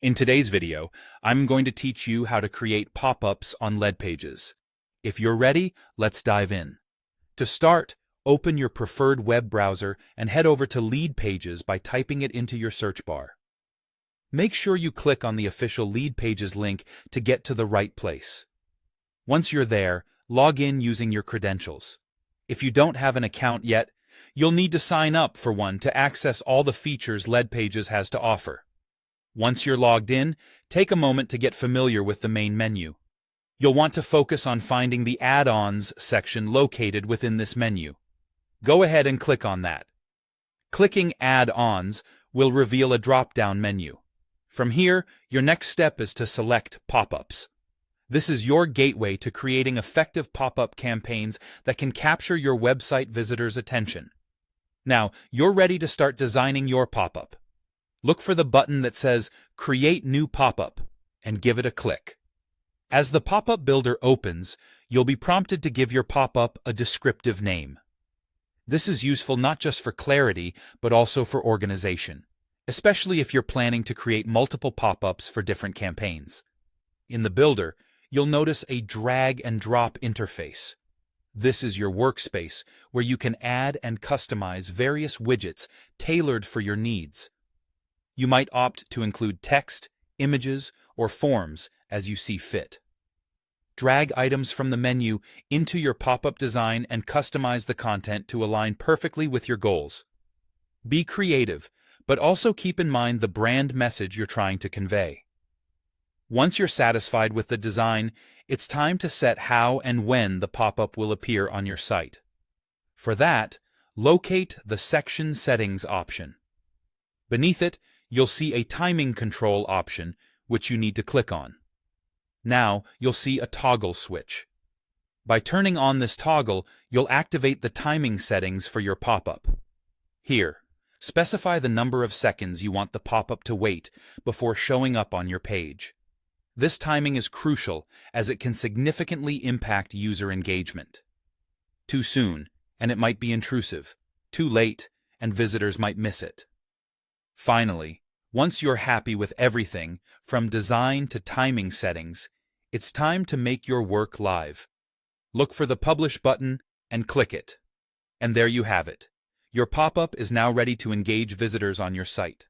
In today's video, I'm going to teach you how to create pop-ups on Leadpages. If you're ready, let's dive in. To start, open your preferred web browser and head over to Leadpages by typing it into your search bar. Make sure you click on the official Leadpages link to get to the right place. Once you're there, log in using your credentials. If you don't have an account yet, you'll need to sign up for one to access all the features Leadpages has to offer. Once you're logged in, take a moment to get familiar with the main menu. You'll want to focus on finding the Add-ons section located within this menu. Go ahead and click on that. Clicking Add-ons will reveal a drop-down menu. From here, your next step is to select Pop-ups. This is your gateway to creating effective pop-up campaigns that can capture your website visitors' attention. Now, you're ready to start designing your pop-up. Look for the button that says Create New Pop-up and give it a click. As the pop-up builder opens, you'll be prompted to give your pop-up a descriptive name. This is useful not just for clarity, but also for organization, especially if you're planning to create multiple pop-ups for different campaigns. In the builder, you'll notice a drag and drop interface. This is your workspace where you can add and customize various widgets tailored for your needs. You might opt to include text, images, or forms as you see fit. Drag items from the menu into your pop-up design and customize the content to align perfectly with your goals. Be creative, but also keep in mind the brand message you're trying to convey. Once you're satisfied with the design, it's time to set how and when the pop-up will appear on your site. For that, locate the Section Settings option. Beneath it, you'll see a timing control option, which you need to click on. Now, you'll see a toggle switch. By turning on this toggle, you'll activate the timing settings for your pop-up. Here, specify the number of seconds you want the pop-up to wait before showing up on your page. This timing is crucial as it can significantly impact user engagement. Too soon, and it might be intrusive. Too late, and visitors might miss it. Finally, once you're happy with everything, from design to timing settings, it's time to make your work live. Look for the Publish button and click it. And there you have it. Your pop-up is now ready to engage visitors on your site.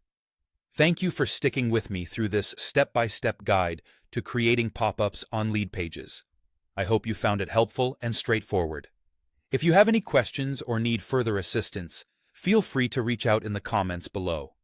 Thank you for sticking with me through this step-by-step guide to creating pop-ups on Leadpages. I hope you found it helpful and straightforward. If you have any questions or need further assistance, feel free to reach out in the comments below.